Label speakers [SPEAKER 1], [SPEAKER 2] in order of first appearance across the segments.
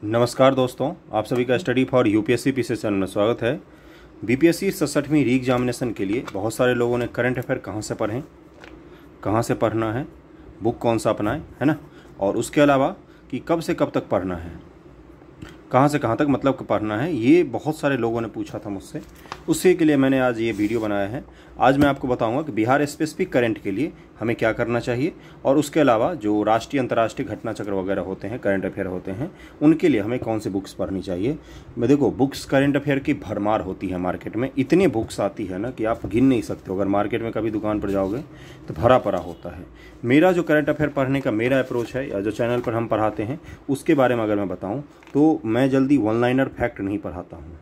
[SPEAKER 1] नमस्कार दोस्तों, आप सभी का study for UPSC PC channel में स्वागत है। बीपीएससी 67वीं री एग्जामिनेशन के लिए बहुत सारे लोगों ने करंट अफेयर कहाँ से पढ़ें, कहाँ से पढ़ना है, बुक कौन सा अपनाएं, है ना, और उसके अलावा कि कब से कब तक पढ़ना है, कहाँ से कहाँ तक मतलब पढ़ना है, ये बहुत सारे लोगों ने पूछा था मुझसे। उसी के लिए मैंने आज ये वीडियो बनाया है। आज मैं आपको बताऊंगा कि बिहार स्पेसिफिक करंट के लिए हमें क्या करना चाहिए और उसके अलावा जो राष्ट्रीय अंतर्राष्ट्रीय घटना चक्र वगैरह होते हैं, करंट अफेयर होते हैं, उनके लिए हमें कौन सी बुक्स पढ़नी चाहिए। मैं देखो, बुक्स करंट अफेयर की भरमार होती है मार्केट में, इतनी बुक्स आती है ना कि आप गिन नहीं सकते हो। अगर मार्केट में कभी दुकान पर जाओगे तो भरा पड़ा होता है। मेरा जो करंट अफेयर पढ़ने का मेरा अप्रोच है या जो चैनल पर हम पढ़ाते हैं उसके बारे में अगर मैं बताऊँ तो मैं जल्दी वन लाइनर फैक्ट नहीं पढ़ाता हूँ।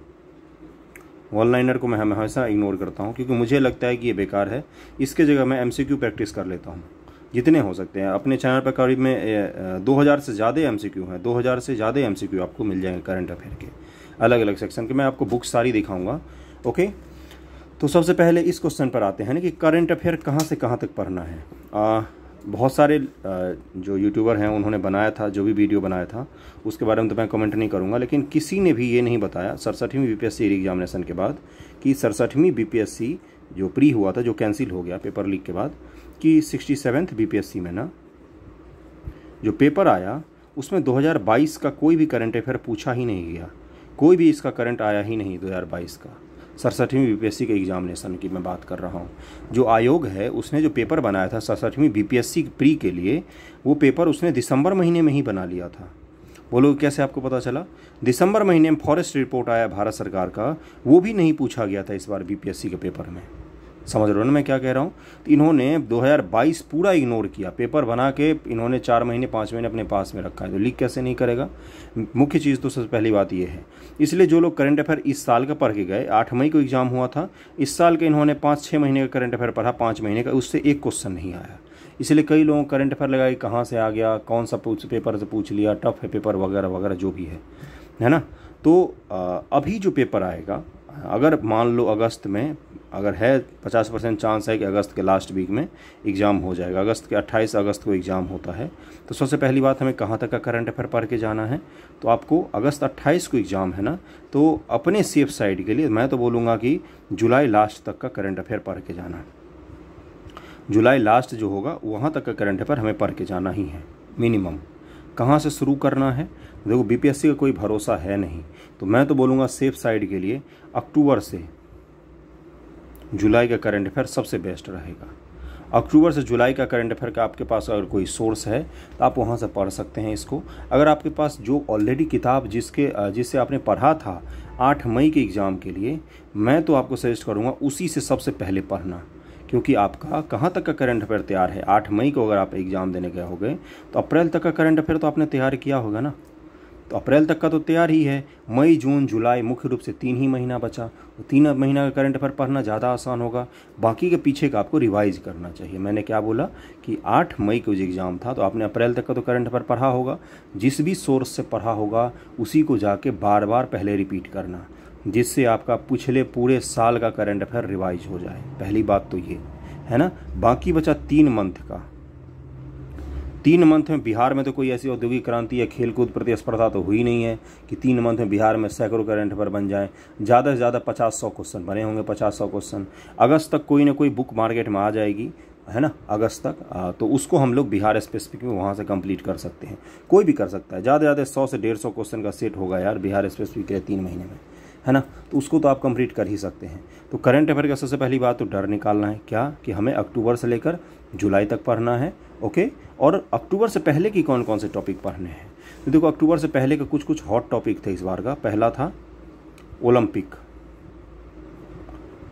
[SPEAKER 1] वन लाइनर को मैं हमेशा इग्नोर करता हूँ क्योंकि मुझे लगता है कि ये बेकार है। इसके जगह मैं एमसीक्यू प्रैक्टिस कर लेता हूँ जितने हो सकते हैं। अपने चैनल पर करीब में 2000 से ज़्यादा एमसीक्यू हैं, 2000 से ज़्यादा एमसीक्यू आपको मिल जाएंगे करंट अफेयर के अलग अलग सेक्शन के। मैं आपको बुक्स सारी दिखाऊंगा। ओके, तो सबसे पहले इस क्वेश्चन पर आते हैं ना कि करंट अफेयर कहाँ से कहाँ तक पढ़ना है। बहुत सारे जो यूट्यूबर हैं उन्होंने बनाया था, जो भी वीडियो बनाया था उसके बारे में तो मैं कमेंट नहीं करूंगा, लेकिन किसी ने भी ये नहीं बताया 67वीं बीपीएससी एग्जामिनेशन के बाद कि 67वीं बीपीएससी जो प्री हुआ था, जो कैंसिल हो गया पेपर लीक के बाद, कि 67th बीपीएससी में ना जो पेपर आया उसमें 2022 का कोई भी करंट अफेयर पूछा ही नहीं गया। कोई भी इसका करंट आया ही नहीं 2022 का। 67वीं बीपीएससी के एग्जामिनेशन की मैं बात कर रहा हूँ। जो आयोग है उसने जो पेपर बनाया था 67वीं बीपीएससी प्री के लिए, वो पेपर उसने दिसंबर महीने में ही बना लिया था। बोलो कैसे आपको पता चला? दिसंबर महीने में फॉरेस्ट रिपोर्ट आया भारत सरकार का, वो भी नहीं पूछा गया था इस बार बीपीएससी के पेपर में। समझ रहे हो ना मैं क्या कह रहा हूँ? तो इन्होंने 2022 पूरा इग्नोर किया, पेपर बना के इन्होंने 4 महीने 5 महीने अपने पास में रखा है। तो लीक कैसे नहीं करेगा? मुख्य चीज़ तो सबसे पहली बात ये है। इसलिए जो लोग करंट अफेयर इस साल का पढ़ के गए, 8 मई को एग्जाम हुआ था, इस साल के इन्होंने 5-6 महीने का करंट अफेयर पढ़ा, 5 महीने का, उससे एक क्वेश्चन नहीं आया। इसलिए कई लोगों को करंट अफेयर लगा कि कहाँ से आ गया, कौन सा पेपर से पूछ लिया, टफ है पेपर वगैरह वगैरह जो भी है ना। तो अभी जो पेपर आएगा, अगर मान लो अगस्त में, अगर है 50% चांस है कि अगस्त के लास्ट वीक में एग्ज़ाम हो जाएगा, अगस्त के 28 अगस्त को एग्ज़ाम होता है। तो सबसे पहली बात हमें कहाँ तक का करंट अफेयर पढ़ के जाना है। तो आपको अगस्त 28 को एग्ज़ाम है ना, तो अपने सेफ साइड के लिए मैं तो बोलूँगा कि जुलाई लास्ट तक का करंट अफेयर पढ़ के जाना है। जुलाई लास्ट जो होगा वहाँ तक का करंट अफेयर हमें पढ़ के जाना ही है मिनिमम। कहाँ से शुरू करना है? देखो, बीपीएससी का कोई भरोसा है नहीं, तो मैं तो बोलूँगा सेफ साइड के लिए अक्टूबर से जुलाई का करंट अफेयर सबसे बेस्ट रहेगा। अक्टूबर से जुलाई का करंट अफेयर का आपके पास अगर कोई सोर्स है तो आप वहाँ से पढ़ सकते हैं इसको। अगर आपके पास जो ऑलरेडी किताब जिससे आपने पढ़ा था 8 मई के एग्ज़ाम के लिए, मैं तो आपको सजेस्ट करूँगा उसी से सबसे पहले पढ़ना, क्योंकि आपका कहाँ तक का करंट अफेयर तैयार है। 8 मई को अगर आप एग्ज़ाम देने गए हो गए तो अप्रैल तक का करंट अफेयर तो आपने तैयार किया होगा ना। तो अप्रैल तक का तो तैयार ही है। मई जून जुलाई मुख्य रूप से 3 ही महीना बचा। तो 3 महीना का करंट अफेयर पढ़ना ज़्यादा आसान होगा। बाकी के पीछे का आपको रिवाइज करना चाहिए। मैंने क्या बोला कि 8 मई को जो एग्ज़ाम था तो आपने अप्रैल तक का तो करंट अफेयर पढ़ा होगा। जिस भी सोर्स से पढ़ा होगा उसी को जाके बार बार पहले रिपीट करना, जिससे आपका पिछले पूरे साल का करंट अफेयर रिवाइज हो जाए। पहली बात तो ये है ना। बाकी बचा 3 मंथ का। 3 मंथ में बिहार में तो कोई ऐसी औद्योगिक क्रांति या खेलकूद प्रतिस्पर्धा तो हुई नहीं है कि 3 मंथ में बिहार में सैकड़ों करंट अफेयर बन जाएं। ज़्यादा से ज़्यादा 50-100 क्वेश्चन बने होंगे, 50-100 क्वेश्चन। अगस्त तक कोई ना कोई बुक मार्केट में आ जाएगी, है ना, अगस्त तक। तो उसको हम लोग बिहार स्पेसिफिक में वहाँ से कंप्लीट कर सकते हैं। कोई भी कर सकता है। ज़्यादा से ज़्यादा 100 से 150 क्वेश्चन का सेट होगा यार बिहार स्पेसिफिक के 3 महीने में, है ना। तो उसको तो आप कंप्लीट कर ही सकते हैं। तो करंट अफेयर का सबसे पहली बात तो डर निकालना है क्या, कि हमें अक्टूबर से लेकर जुलाई तक पढ़ना है। ओके, और अक्टूबर से पहले की कौन कौन से टॉपिक पढ़ने हैं? तो देखो, अक्टूबर से पहले का कुछ हॉट टॉपिक थे इस बार का। पहला था ओलंपिक।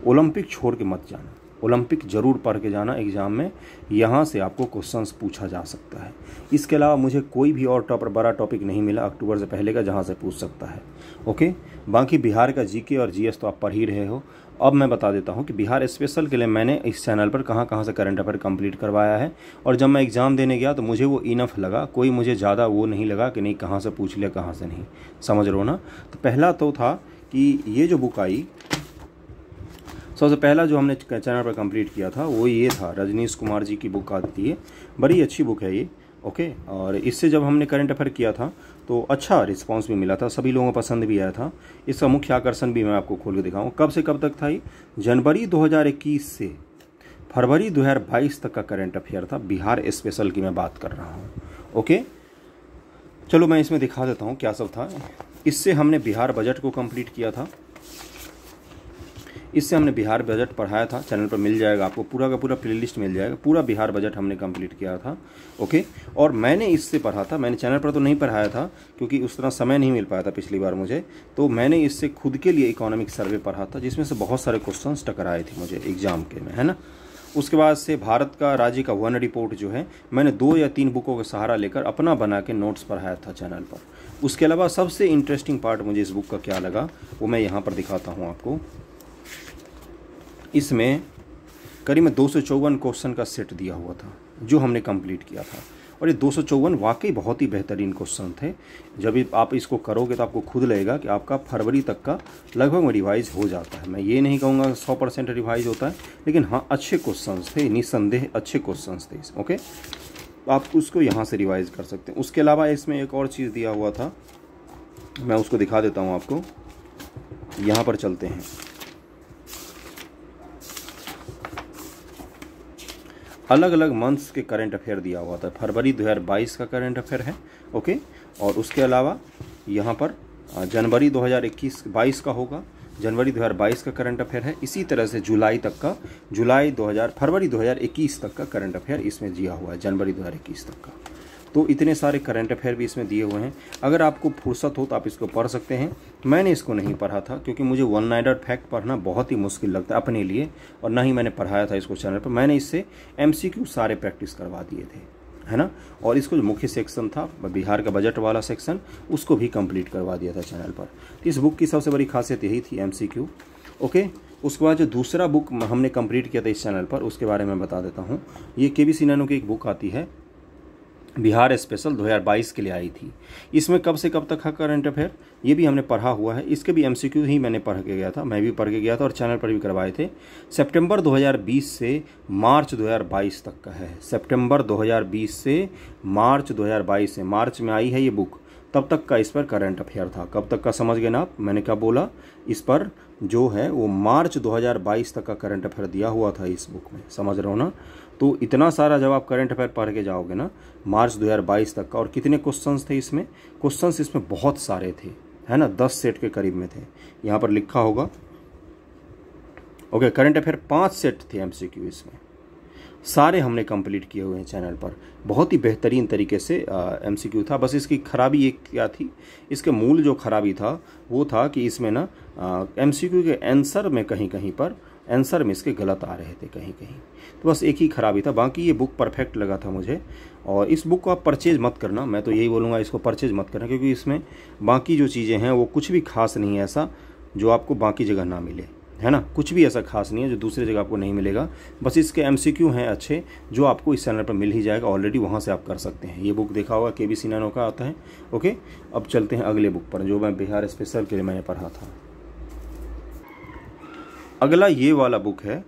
[SPEAKER 1] ओलंपिक छोड़ के मत जाना, ओलंपिक जरूर पढ़ के जाना एग्जाम में। यहाँ से आपको क्वेश्चंस पूछा जा सकता है। इसके अलावा मुझे कोई भी और बड़ा टॉपिक नहीं मिला अक्टूबर से पहले का जहाँ से पूछ सकता है। ओके, बाकी बिहार का जीके और जीएस तो आप पढ़ ही रहे हो। अब मैं बता देता हूँ कि बिहार स्पेशल के लिए मैंने इस चैनल पर कहाँ कहाँ से करंट अफेयर कंप्लीट करवाया है। और जब मैं एग्ज़ाम देने गया तो मुझे वो इनफ लगा, कोई मुझे ज़्यादा वो नहीं लगा कि नहीं कहाँ से पूछ लिया कहाँ से नहीं। समझ रहे हो ना। तो पहला तो था कि ये जो बुक आई, सबसे पहला जो हमने चैनल पर कंप्लीट किया था वो ये था, रजनीश कुमार जी की बुक आती है, बड़ी अच्छी बुक है ये। ओके, और इससे जब हमने करंट अफेयर किया था तो अच्छा रिस्पांस भी मिला था, सभी लोगों को पसंद भी आया था। इसका मुख्य आकर्षण भी मैं आपको खोल के दिखाऊँ। कब से कब तक था ये? जनवरी 2021 से फरवरी 2022 तक का करंट अफेयर था। बिहार स्पेशल की मैं बात कर रहा हूँ। ओके, चलो मैं इसमें दिखा देता हूँ क्या सब था। इससे हमने बिहार बजट को कंप्लीट किया था। इससे हमने बिहार बजट पढ़ाया था, चैनल पर मिल जाएगा आपको, पूरा का पूरा प्लेलिस्ट मिल जाएगा। पूरा बिहार बजट हमने कंप्लीट किया था। ओके, और मैंने इससे पढ़ा था, मैंने चैनल पर तो नहीं पढ़ाया था क्योंकि उस तरह समय नहीं मिल पाया था पिछली बार मुझे। तो मैंने इससे खुद के लिए इकोनॉमिक सर्वे पढ़ा था, जिसमें से बहुत सारे क्वेश्चंस टकराए थे मुझे एग्जाम के में, है ना। उसके बाद से भारत का राज्य का वन रिपोर्ट जो है मैंने 2 या 3 बुकों का सहारा लेकर अपना बना के नोट्स पढ़ाया था चैनल पर। उसके अलावा सबसे इंटरेस्टिंग पार्ट मुझे इस बुक का क्या लगा वो मैं यहाँ पर दिखाता हूँ आपको। इसमें करीब 254 क्वेश्चन का सेट दिया हुआ था जो हमने कंप्लीट किया था, और ये 254 वाकई बहुत ही बेहतरीन क्वेश्चन थे। जब आप इसको करोगे तो आपको खुद लगेगा कि आपका फरवरी तक का लगभग रिवाइज हो जाता है। मैं ये नहीं कहूँगा 100% रिवाइज होता है, लेकिन हाँ अच्छे क्वेश्चंस थे, निस्संदेह अच्छे क्वेश्चंस थे। ओके, तो आप उसको यहाँ से रिवाइज कर सकते हैं। उसके अलावा इसमें एक और चीज़ दिया हुआ था, मैं उसको दिखा देता हूँ आपको। यहाँ पर चलते हैं। अलग अलग मंथ्स के करंट अफेयर दिया हुआ था। फरवरी 2022 का करंट अफेयर है। ओके, और उसके अलावा यहाँ पर जनवरी 2021-22 का होगा, जनवरी 2022 का करंट अफेयर है। इसी तरह से जुलाई तक का, फरवरी 2021 तक का करंट अफेयर इसमें दिया हुआ है, जनवरी 2021 तक का। तो इतने सारे करंट अफेयर भी इसमें दिए हुए हैं। अगर आपको फुर्सत हो तो आप इसको पढ़ सकते हैं। मैंने इसको नहीं पढ़ा था क्योंकि मुझे वन नाइटेड फैक्ट पढ़ना बहुत ही मुश्किल लगता है अपने लिए, और ना ही मैंने पढ़ाया था इसको चैनल पर। मैंने इससे MCQ सारे प्रैक्टिस करवा दिए थे, है ना। और इसको जो मुख्य सेक्शन था बिहार का बजट वाला सेक्शन, उसको भी कंप्लीट करवा दिया था चैनल पर। तो इस बुक की सबसे बड़ी खासियत यही थी, MCQ। ओके, उसके बाद जो दूसरा बुक हमने कंप्लीट किया था इस चैनल पर, उसके बारे में बता देता हूँ। ये KBC नैनो की एक बुक आती है, बिहार स्पेशल 2022 के लिए आई थी। इसमें कब से कब तक है करंट अफेयर, ये भी हमने पढ़ा हुआ है। इसके भी MCQ ही मैंने पढ़ के गया था, मैं भी पढ़ के गया था और चैनल पर भी करवाए थे। सितंबर 2020 से मार्च 2022 तक का है। सितंबर 2020 से मार्च 2022 से, मार्च में आई है ये बुक, तब तक का इस पर करंट अफेयर था। कब तक का समझ गए ना आप, मैंने क्या बोला, इस पर जो है वो मार्च 2022 तक का करंट अफेयर दिया हुआ था इस बुक में, समझ रहे हो ना। तो इतना सारा जब आप करंट अफेयर पढ़ के जाओगे ना मार्च 2022 तक का, और कितने क्वेश्चंस थे इसमें, क्वेश्चंस इसमें बहुत सारे थे, है ना, 10 सेट के करीब में थे, यहाँ पर लिखा होगा। ओके, करंट अफेयर 5 सेट थे MCQ इसमें, सारे हमने कंप्लीट किए हुए हैं चैनल पर। बहुत ही बेहतरीन तरीके से MCQ था। बस इसकी खराबी एक क्या थी, इसके मूल जो खराबी था वो था कि इसमें ना MCQ के आंसर में कहीं कहीं पर आंसर में इसके गलत आ रहे थे कहीं कहीं, तो बस एक ही खराबी था। बाकी ये बुक परफेक्ट लगा था मुझे। और इस बुक को आप परचेज मत करना, मैं तो यही बोलूँगा, इसको परचेज मत करना, क्योंकि इसमें बाकी जो चीज़ें हैं वो कुछ भी खास नहीं है ऐसा जो आपको बाकी जगह ना मिले, है ना। कुछ भी ऐसा खास नहीं है जो दूसरी जगह आपको नहीं मिलेगा। बस इसके MCQ हैं अच्छे, जो आपको इस चैनल पर मिल ही जाएगा ऑलरेडी, वहाँ से आप कर सकते हैं। ये बुक देखा होगा, KBC नैनो का आता है। ओके, अब चलते हैं अगले बुक पर जो मैं बिहार स्पेशल के लिए मैंने पढ़ा था। अगला ये वाला बुक है।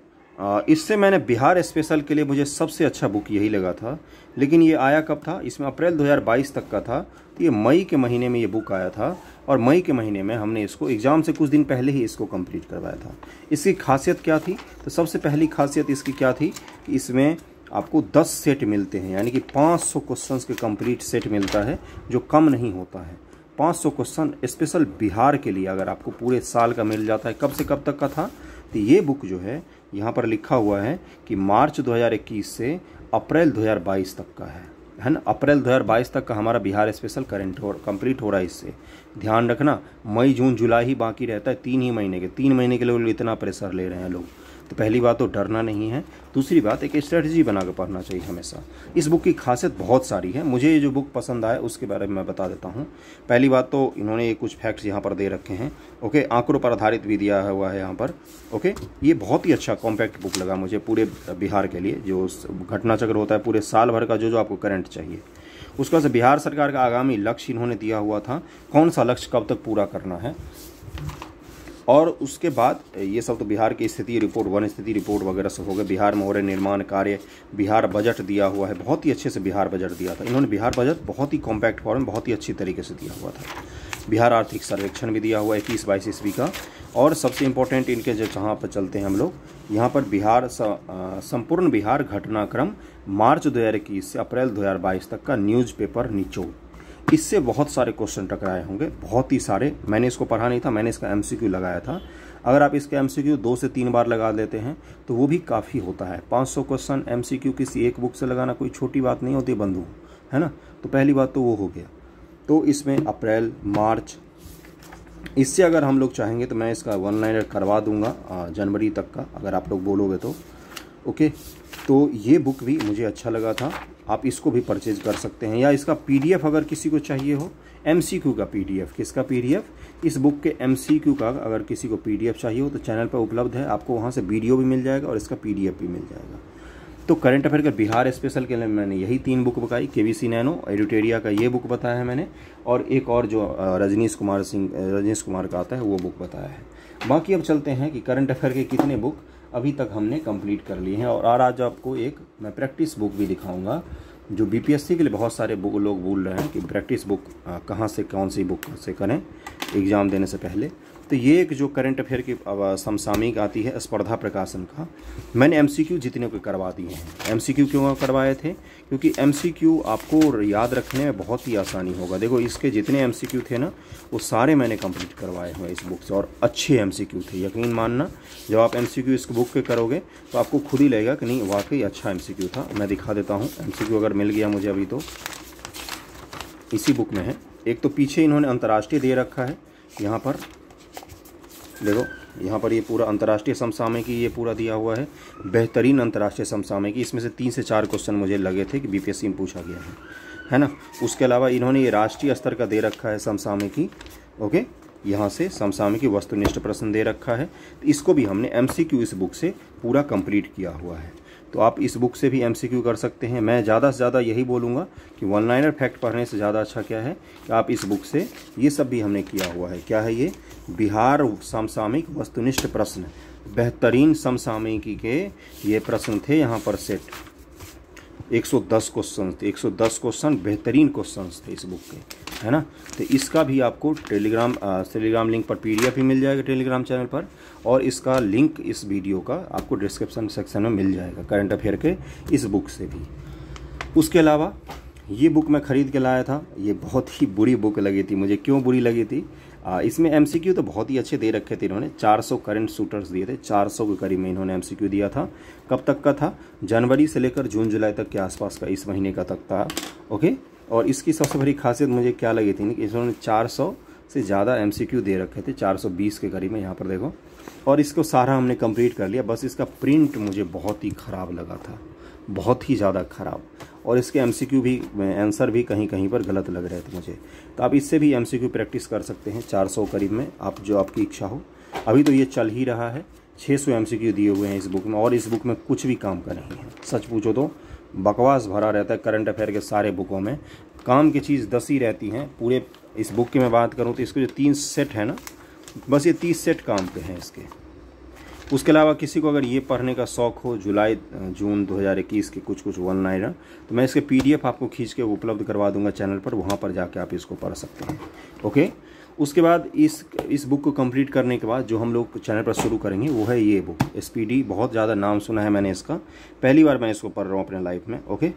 [SPEAKER 1] इससे मैंने बिहार स्पेशल के लिए मुझे सबसे अच्छा बुक यही लगा था। लेकिन ये आया कब था, इसमें अप्रैल 2022 तक का था। तो ये मई के महीने में ये बुक आया था, और मई के महीने में हमने इसको एग्ज़ाम से कुछ दिन पहले ही इसको कंप्लीट करवाया था। इसकी खासियत क्या थी, तो सबसे पहली खासियत इसकी क्या थी कि इसमें आपको 10 सेट मिलते हैं, यानी कि 500 क्वेश्चंस के कंप्लीट सेट मिलता है, जो कम नहीं होता है। 500 क्वेश्चन स्पेशल बिहार के लिए अगर आपको पूरे साल का मिल जाता है। कब से कब तक का था, तो ये बुक जो है यहाँ पर लिखा हुआ है कि मार्च 2021 से अप्रैल 2022 तक का है ना। अप्रैल 2022 तक का हमारा बिहार स्पेशल कंप्लीट हो रहा है। इससे ध्यान रखना, मई जून जुलाई ही बाकी रहता है, 3 ही महीने के, 3 महीने के लिए इतना प्रेशर ले रहे हैं लोग। तो पहली बात तो डरना नहीं है, दूसरी बात एक स्ट्रेटजी बना कर पढ़ना चाहिए हमेशा। इस बुक की खासियत बहुत सारी है। मुझे ये जो बुक पसंद आया उसके बारे में मैं बता देता हूँ। पहली बात तो इन्होंने कुछ फैक्ट्स यहाँ पर दे रखे हैं। ओके, आंकड़ों पर आधारित भी दिया हुआ है यहाँ पर। ओके, ये बहुत ही अच्छा कॉम्पैक्ट बुक लगा मुझे पूरे बिहार के लिए। जो घटना चक्र होता है पूरे साल भर का, जो आपको करंट चाहिए। उसके बाद से बिहार सरकार का आगामी लक्ष्य इन्होंने दिया हुआ था, कौन सा लक्ष्य कब तक पूरा करना है। और उसके बाद ये सब तो बिहार की स्थिति रिपोर्ट, वन स्थिति रिपोर्ट वगैरह सब हो गए। बिहार में हो रहे निर्माण कार्य, बिहार बजट दिया हुआ है, बहुत ही अच्छे से बिहार बजट दिया था इन्होंने। बिहार बजट बहुत ही कॉम्पैक्ट फॉर्म में बहुत ही अच्छी तरीके से दिया हुआ था। बिहार आर्थिक सर्वेक्षण भी दिया हुआ है 21-22 ईस्वी का। और सबसे इम्पोर्टेंट इनके जो जहाँ पर चलते हैं हम लोग, यहाँ पर बिहार संपूर्ण बिहार घटनाक्रम मार्च 2021 से अप्रैल 2022 तक का न्यूज़पेपर निचोड़। इससे बहुत सारे क्वेश्चन टकराए होंगे, बहुत ही सारे। मैंने इसको पढ़ा नहीं था, मैंने इसका एमसीक्यू लगाया था। अगर आप इसका एमसीक्यू 2 से 3 बार लगा लेते हैं तो वो भी काफ़ी होता है। 500 क्वेश्चन एमसीक्यू किसी एक बुक से लगाना कोई छोटी बात नहीं होती बंधु, है ना। तो पहली बात तो वो हो गया। तो इसमें अप्रैल, मार्च, इससे अगर हम लोग चाहेंगे तो मैं इसका 1 लाइनर करवा दूंगा जनवरी तक का, अगर आप लोग बोलोगे तो। ओके, तो ये बुक भी मुझे अच्छा लगा था, आप इसको भी परचेज कर सकते हैं। या इसका पीडीएफ अगर किसी को चाहिए हो, एमसीक्यू का पीडीएफ, किसका पीडीएफ, इस बुक के एमसीक्यू का अगर किसी को पीडीएफ चाहिए हो तो चैनल पर उपलब्ध है। आपको वहाँ से वीडियो भी मिल जाएगा और इसका पीडीएफ भी मिल जाएगा। तो करंट अफेयर का बिहार स्पेशल के लिए मैंने यही 3 बुक बताई। केवीसी नैनो, एडिटोरिया का ये बुक बताया है मैंने, और एक और जो रजनीश कुमार का आता है वो बुक बताया है। बाकी अब चलते हैं कि करंट अफेयर के कितने बुक अभी तक हमने कंप्लीट कर लिए हैं। और आज आपको एक मैं प्रैक्टिस बुक भी दिखाऊंगा, जो बीपीएससी के लिए बहुत सारे लोग बोल रहे हैं कि प्रैक्टिस बुक कहाँ से, कौन सी बुक से करें एग्ज़ाम देने से पहले। तो ये एक जो करंट अफेयर की समसामयिक आती है स्पर्धा प्रकाशन का, मैंने एमसीक्यू जितने को करवा दिए हैं। एमसीक्यू क्यों करवाए थे? क्योंकि एमसीक्यू आपको याद रखने में बहुत ही आसानी होगा। देखो इसके जितने एमसीक्यू थे ना, वो सारे मैंने कंप्लीट करवाए हुए इस बुक से, और अच्छे एमसीक्यू थे। यकीन मानना, जब आप एमसीक्यू इस बुक के करोगे तो आपको खुद ही लगेगा कि नहीं वाकई अच्छा एमसीक्यू था। मैं दिखा देता हूँ एमसीक्यू अगर मिल गया मुझे अभी, तो इसी बुक में है। एक तो पीछे इन्होंने अंतर्राष्ट्रीय दे रखा है, यहाँ पर देखो, यहाँ पर ये पूरा अंतर्राष्ट्रीय समसामयिकी ये पूरा दिया हुआ है, बेहतरीन अंतर्राष्ट्रीय समसामयिकी। इसमें से 3 से 4 क्वेश्चन मुझे लगे थे कि बीपीएससी में पूछा गया है ना। उसके अलावा इन्होंने ये राष्ट्रीय स्तर का दे रखा है समसामयिकी। ओके, यहाँ से समसामयिकी वस्तुनिष्ठ प्रश्न दे रखा है। तो इसको भी हमने एमसीक्यू इस बुक से पूरा कंप्लीट किया हुआ है। तो आप इस बुक से भी एमसीक्यू कर सकते हैं। मैं ज़्यादा से ज़्यादा यही बोलूँगा कि 1 लाइनर फैक्ट पढ़ने से ज़्यादा अच्छा क्या है कि आप इस बुक से ये सब भी हमने किया हुआ है। क्या है ये? बिहार समसामयिक वस्तुनिष्ठ प्रश्न, बेहतरीन समसामयिकी के ये प्रश्न थे। यहाँ पर सेट 110 क्वेश्चन थे, 110 क्वेश्चन बेहतरीन क्वेश्चन थे इस बुक के, है ना। तो इसका भी आपको टेलीग्राम लिंक पर पीडीएफ भी मिल जाएगा टेलीग्राम चैनल पर, और इसका लिंक इस वीडियो का आपको डिस्क्रिप्शन सेक्शन में मिल जाएगा करंट अफेयर के इस बुक से भी। उसके अलावा ये बुक मैं ख़रीद के लाया था, ये बहुत ही बुरी बुक लगी थी मुझे। क्यों बुरी लगी थी? इसमें एमसीक्यू तो बहुत ही अच्छे दे रखे थे इन्होंने, 400 करंट शूटर्स दिए थे, 400 के करीब में इन्होंने एमसीक्यू दिया था। कब तक का था? जनवरी से लेकर जून जुलाई तक के आसपास का, इस महीने का तक था। ओके, और इसकी सबसे बड़ी खासियत मुझे क्या लगी थी कि इन्होंने 400 से ज़्यादा एमसीक्यू दे रखे थे, 420 के करीब में, यहाँ पर देखो। और इसको सारा हमने कंप्लीट कर लिया। बस इसका प्रिंट मुझे बहुत ही ख़राब लगा था, बहुत ही ज़्यादा ख़राब, और इसके एमसीक्यू भी, आंसर भी कहीं कहीं पर गलत लग रहे थे मुझे। तो आप इससे भी एमसीक्यू प्रैक्टिस कर सकते हैं 400 करीब में, आप जो आपकी इच्छा हो। अभी तो ये चल ही रहा है, 600 एमसीक्यू दिए हुए हैं इस बुक में, और इस बुक में कुछ भी काम का नहीं है। सच पूछो तो बकवास भरा रहता है करंट अफेयर के सारे बुकों में, काम की चीज़ 10 ही रहती हैं। पूरे इस बुक की मैं बात करूँ तो इसके जो 3 सेट है ना, बस ये 30 सेट काम पे हैं इसके। उसके अलावा किसी को अगर ये पढ़ने का शौक़ हो जून 2021 के कुछ 1 लाइनर, तो मैं इसके पीडीएफ आपको खींच के उपलब्ध करवा दूंगा चैनल पर, वहाँ पर जाके आप इसको पढ़ सकते हैं। ओके, उसके बाद इस बुक को कंप्लीट करने के बाद जो हम लोग चैनल पर शुरू करेंगे वो है ये बुक एसपीडी। बहुत ज़्यादा नाम सुना है मैंने इसका, पहली बार मैं इसको पढ़ रहा हूँ अपने लाइफ में। ओके,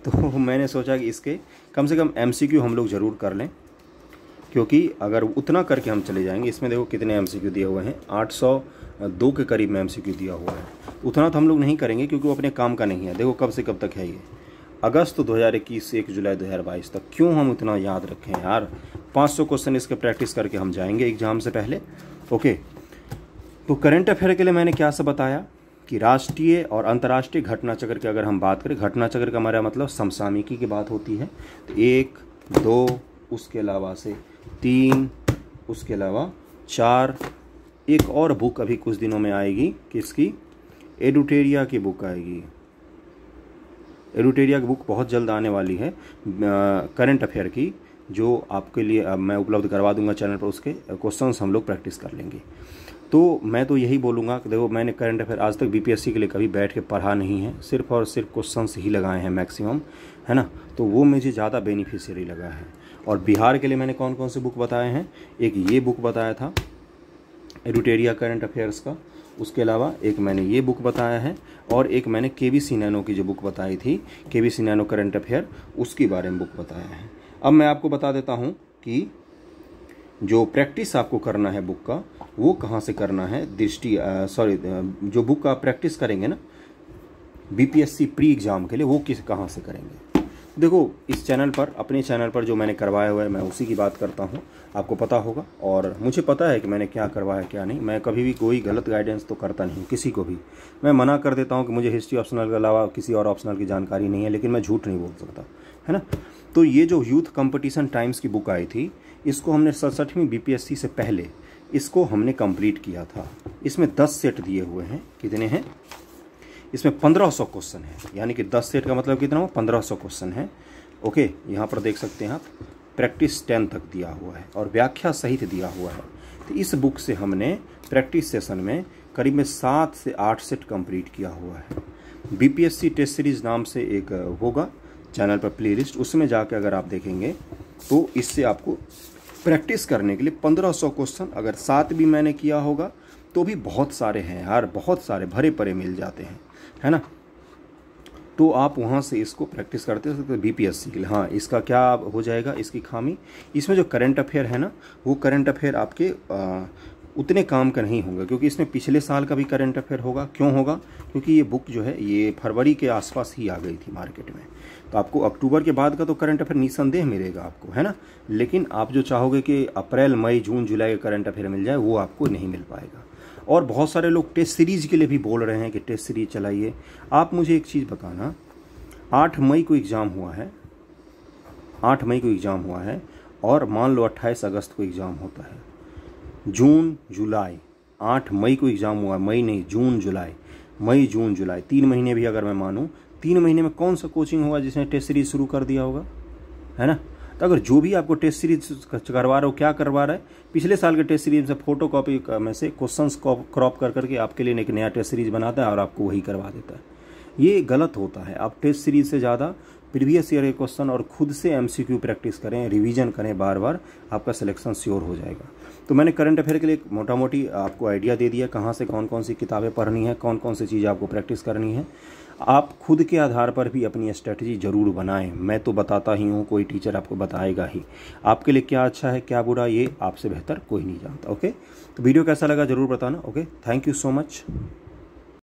[SPEAKER 1] तो मैंने सोचा कि इसके कम से कम एमसीक्यू हम लोग ज़रूर कर लें, क्योंकि अगर उतना करके हम चले जाएंगे, इसमें देखो कितने एमसीक्यू दिए हुए हैं, 802 के करीब में एमसीक्यू दिया हुआ है। उतना तो हम लोग नहीं करेंगे क्योंकि वो अपने काम का नहीं है। देखो कब से कब तक है ये, अगस्त 2021 से 1 जुलाई 2022 तक। क्यों हम इतना याद रखें यार? 500 क्वेश्चन इसके प्रैक्टिस करके हम जाएंगे एग्जाम से पहले। ओके, तो करंट अफेयर के लिए मैंने क्या सब बताया कि राष्ट्रीय और अंतर्राष्ट्रीय घटना चक्र की अगर हम बात करें, घटना चक्र का हमारा मतलब समसामयिकी की बात होती है। तो 1, 2, उसके अलावा से 3, उसके अलावा 4, एक और बुक अभी कुछ दिनों में आएगी, किसकी? एडिटोरिया की बुक आएगी। एडिटोरिया की बुक बहुत जल्द आने वाली है करंट अफेयर की, जो आपके लिए मैं उपलब्ध करवा दूंगा चैनल पर, उसके क्वेश्चंस हम लोग प्रैक्टिस कर लेंगे। तो मैं तो यही बोलूँगा कि देखो, मैंने करंट अफेयर आज तक बीपीएससी के लिए कभी बैठ के पढ़ा नहीं है, सिर्फ और सिर्फ क्वेश्चंस ही लगाए हैं मैक्सिमम, है ना। तो वो मुझे ज़्यादा बेनिफिशियरी लगा है। और बिहार के लिए मैंने कौन कौन से बुक बताए हैं, एक ये बुक बताया था एडुटेरिया करंट अफेयर्स का, उसके अलावा एक मैंने ये बुक बताया है, और एक मैंने केबीसी नैनो की जो बुक बताई थी, केबीसी नैनो करंट अफेयर, उसके बारे में बुक बताया है। अब मैं आपको बता देता हूँ कि जो प्रैक्टिस आपको करना है बुक का, वो कहाँ से करना है। जो बुक का आप प्रैक्टिस करेंगे ना बीपीएससी प्री एग्ज़ाम के लिए, वो कहाँ से करेंगे। देखो, इस चैनल पर, अपने चैनल पर जो मैंने करवाया हुआ है, मैं उसी की बात करता हूँ, आपको पता होगा। और मुझे पता है कि मैंने क्या करवाया क्या नहीं। मैं कभी भी कोई गलत गाइडेंस तो करता नहीं हूँ किसी को भी। मैं मना कर देता हूँ कि मुझे हिस्ट्री ऑप्शनल के अलावा किसी और ऑप्शनल की जानकारी नहीं है, लेकिन मैं झूठ नहीं बोल सकता, है ना। तो ये जो यूथ कंपटीशन टाइम्स की बुक आई थी, इसको हमने 67वीं बीपीएससी से पहले इसको हमने कंप्लीट किया था। इसमें 10 सेट दिए हुए हैं। कितने हैं इसमें? 1500 क्वेश्चन है, यानी कि 10 सेट का मतलब कितना हुआ? 1500 क्वेश्चन है। ओके, यहाँ पर देख सकते हैं आप, प्रैक्टिस 10 तक दिया हुआ है और व्याख्या सहित दिया हुआ है। तो इस बुक से हमने प्रैक्टिस सेशन में करीब में 7 से 8 सेट कंप्लीट किया हुआ है। बीपीएससी टेस्ट सीरीज नाम से एक होगा चैनल पर प्लेलिस्ट, उसमें जाकर अगर आप देखेंगे तो इससे आपको प्रैक्टिस करने के लिए 1500 क्वेश्चन, अगर 7 भी मैंने किया होगा तो भी बहुत सारे हैं यार, बहुत सारे भरे परे मिल जाते हैं, है ना। तो आप वहाँ से इसको प्रैक्टिस करते हो बीपीएससी के लिए। हाँ, इसका क्या हो जाएगा, इसकी खामी, इसमें जो करंट अफेयर है ना, वो करंट अफेयर आपके उतने काम का नहीं होंगे, क्योंकि इसमें पिछले साल का भी करंट अफेयर होगा। क्यों होगा? क्योंकि ये बुक जो है ये फरवरी के आसपास ही आ गई थी मार्केट में। तो आपको अक्टूबर के बाद का तो करंट अफेयर निस्संदेह मिलेगा आपको, है ना। लेकिन आप जो चाहोगे कि अप्रैल, मई, जून, जुलाई का करंट अफेयर मिल जाए, वो आपको नहीं मिल पाएगा। और बहुत सारे लोग टेस्ट सीरीज के लिए भी बोल रहे हैं कि टेस्ट सीरीज चलाइए। आप मुझे एक चीज़ बताना, 8 मई को एग्ज़ाम हुआ है, 8 मई को एग्ज़ाम हुआ है, और मान लो 28 अगस्त को एग्ज़ाम होता है। जून, जुलाई, 8 मई को एग्ज़ाम हुआ है, मई नहीं, जून, जुलाई, मई, जून, जुलाई, 3 महीने भी अगर मैं मानूँ, 3 महीने में कौन सा कोचिंग होगा जिसने टेस्ट सीरीज शुरू कर दिया होगा, है ना। तो अगर जो भी आपको टेस्ट सीरीज करवा रहे हो, क्या करवा रहा है, पिछले साल के टेस्ट सीरीज से फोटो कॉपी में से क्वेश्चंस क्रॉप कर करके आपके लिए एक नया टेस्ट सीरीज बनाता है और आपको वही करवा देता है। ये गलत होता है। आप टेस्ट सीरीज से ज़्यादा प्रीवियस ईयर के क्वेश्चन और खुद से एमसीक्यू प्रैक्टिस करें, रिवीजन करें बार बार, आपका सिलेक्शन श्योर हो जाएगा। तो मैंने करंट अफेयर के लिए मोटा मोटी आपको आइडिया दे दिया, कहाँ से कौन कौन सी किताबें पढ़नी है, कौन कौन सी चीज़ आपको प्रैक्टिस करनी है। आप खुद के आधार पर भी अपनी स्ट्रेटजी जरूर बनाएं। मैं तो बताता ही हूँ, कोई टीचर आपको बताएगा ही। आपके लिए क्या अच्छा है क्या बुरा, ये आपसे बेहतर कोई नहीं जानता। ओके, तो वीडियो कैसा लगा जरूर बताना। Okay, thank you so much.